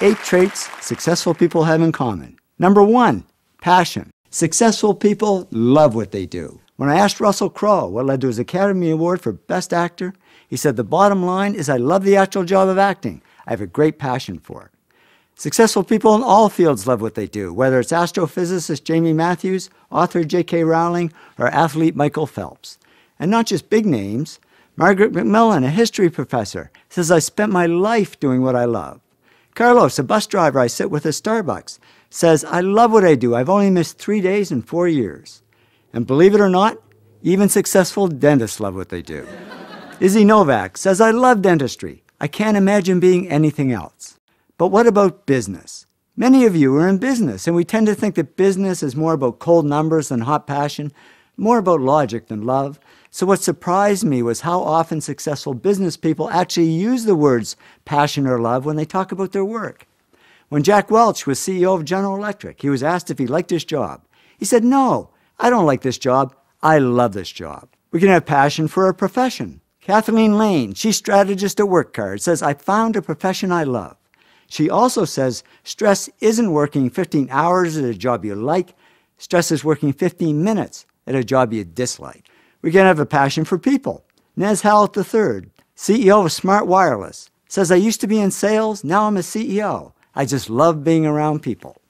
8 traits successful people have in common. Number 1, passion. Successful people love what they do. When I asked Russell Crowe what led to his Academy Award for Best Actor, he said, the bottom line is I love the actual job of acting. I have a great passion for it. Successful people in all fields love what they do, whether it's astrophysicist Jamie Matthews, author J.K. Rowling, or athlete Michael Phelps. And not just big names. Margaret McMillan, a history professor, says, I spent my life doing what I love. Carlos, a bus driver I sit with at Starbucks, says, I love what I do. I've only missed 3 days in 4 years. And believe it or not, even successful dentists love what they do. Izzy Novak says, I love dentistry. I can't imagine being anything else. But what about business? Many of you are in business, and we tend to think that business is more about cold numbers than hot passion, more about logic than love. So what surprised me was how often successful business people actually use the words passion or love when they talk about their work. When Jack Welch was CEO of General Electric, he was asked if he liked his job. He said, no, I don't like this job. I love this job. We can have passion for a profession. Kathleen Lane, she's strategist at WorkCard, says, I found a profession I love. She also says, stress isn't working 15 hours at a job you like. Stress is working 15 minutes at a job you dislike. We can have a passion for people. Nez Hallett III, CEO of Smart Wireless, says, I used to be in sales, now I'm a CEO. I just love being around people.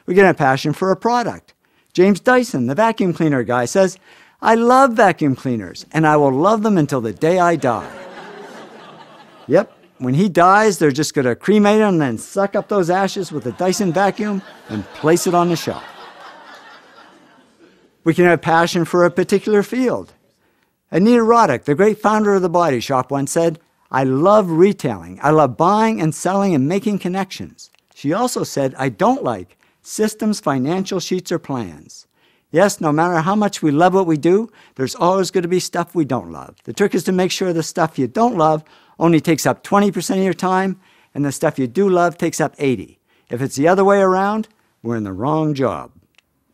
We can have passion for a product. James Dyson, the vacuum cleaner guy, says, I love vacuum cleaners, and I will love them until the day I die. Yep, when he dies, they're just going to cremate him and then suck up those ashes with a Dyson vacuum and place it on the shelf. We can have passion for a particular field. Anita Roddick, the great founder of The Body Shop, once said, I love retailing. I love buying and selling and making connections. She also said, I don't like systems, financial sheets, or plans. Yes, no matter how much we love what we do, there's always going to be stuff we don't love. The trick is to make sure the stuff you don't love only takes up 20% of your time, and the stuff you do love takes up 80%. If it's the other way around, we're in the wrong job.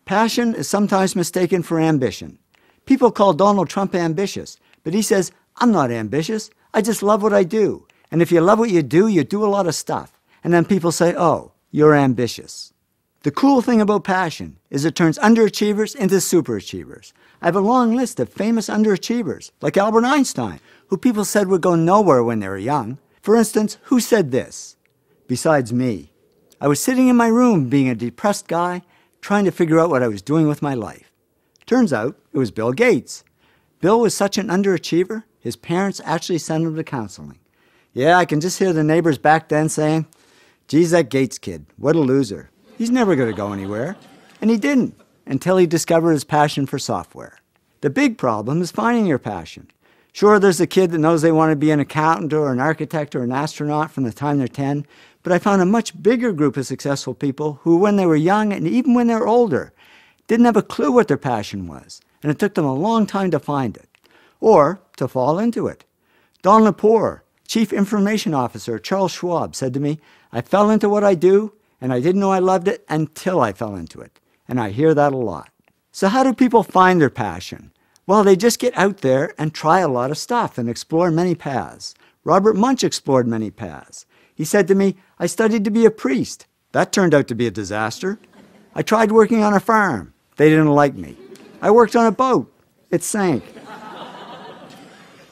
Passion is sometimes mistaken for ambition. People call Donald Trump ambitious, but he says, I'm not ambitious. I just love what I do. And if you love what you do a lot of stuff. And then people say, oh, you're ambitious. The cool thing about passion is it turns underachievers into superachievers. I have a long list of famous underachievers, like Albert Einstein, who people said would go nowhere when they were young. For instance, who said this? Besides me. I was sitting in my room being a depressed guy, trying to figure out what I was doing with my life. Turns out it was Bill Gates. Bill was such an underachiever, his parents actually sent him to counseling. Yeah, I can just hear the neighbors back then saying, geez, that Gates kid, what a loser. He's never going to go anywhere. And he didn't, until he discovered his passion for software. The big problem is finding your passion. Sure, there's a kid that knows they want to be an accountant or an architect or an astronaut from the time they're 10, but I found a much bigger group of successful people who, when they were young and even when they were older, didn't have a clue what their passion was, and it took them a long time to find it, or to fall into it. Don Lepore, Chief Information Officer at Charles Schwab, said to me, I fell into what I do, and I didn't know I loved it until I fell into it. And I hear that a lot. So how do people find their passion? Well, they just get out there and try a lot of stuff and explore many paths. Robert Munch explored many paths. He said to me, I studied to be a priest. That turned out to be a disaster. I tried working on a farm. They didn't like me. I worked on a boat. It sank.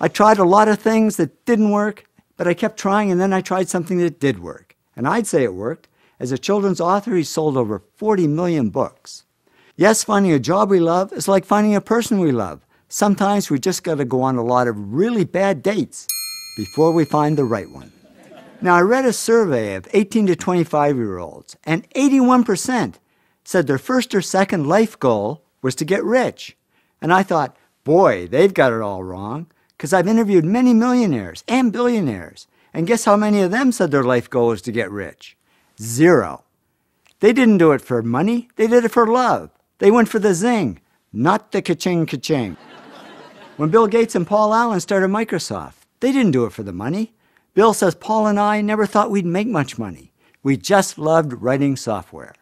I tried a lot of things that didn't work, but I kept trying, and then I tried something that did work. And I'd say it worked. As a children's author, he sold over 40 million books. Yes, finding a job we love is like finding a person we love. Sometimes we just got to go on a lot of really bad dates before we find the right one. Now, I read a survey of 18 to 25-year-olds, and 81% said their first or second life goal was to get rich. And I thought, boy, they've got it all wrong, because I've interviewed many millionaires and billionaires, and guess how many of them said their life goal was to get rich? 0. They didn't do it for money, they did it for love. They went for the zing, not the ka-ching ka-ching. When Bill Gates and Paul Allen started Microsoft, they didn't do it for the money. Bill says Paul and I never thought we'd make much money. We just loved writing software.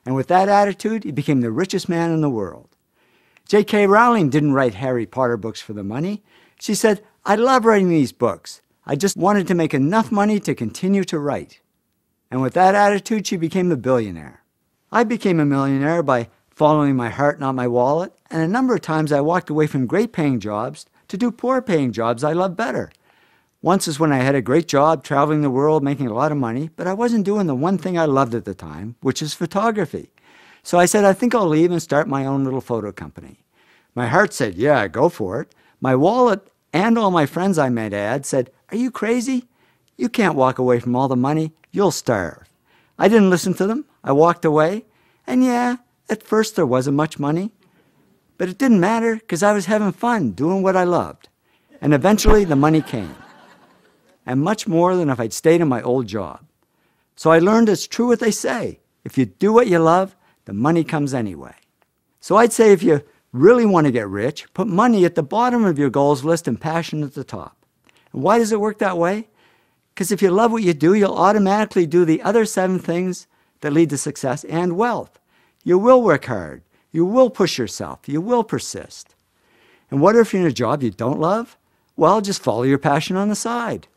And with that attitude, he became the richest man in the world. J.K. Rowling didn't write Harry Potter books for the money. She said, I love writing these books. I just wanted to make enough money to continue to write. And with that attitude, she became a billionaire. I became a millionaire by following my heart, not my wallet, and a number of times I walked away from great-paying jobs to do poor-paying jobs I love better. Once is when I had a great job traveling the world, making a lot of money, but I wasn't doing the one thing I loved at the time, which is photography. So I said, I think I'll leave and start my own little photo company. My heart said, yeah, go for it. My wallet and all my friends, I might add, said, are you crazy? You can't walk away from all the money. You'll starve. I didn't listen to them. I walked away. And yeah, at first there wasn't much money. But it didn't matter because I was having fun doing what I loved. And eventually the money came. And much more than if I'd stayed in my old job. So I learned it's true what they say. If you do what you love, the money comes anyway. So I'd say if you really want to get rich, put money at the bottom of your goals list and passion at the top. And why does it work that way? Because if you love what you do, you'll automatically do the other 7 things that lead to success and wealth. You will work hard. You will push yourself. You will persist. And what if you're in a job you don't love? Well, just follow your passion on the side.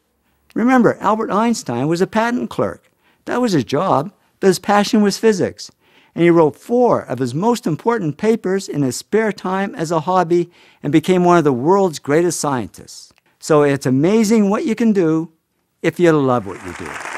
Remember, Albert Einstein was a patent clerk. That was his job, but his passion was physics. And he wrote 4 of his most important papers in his spare time as a hobby and became one of the world's greatest scientists. So it's amazing what you can do if you love what you do.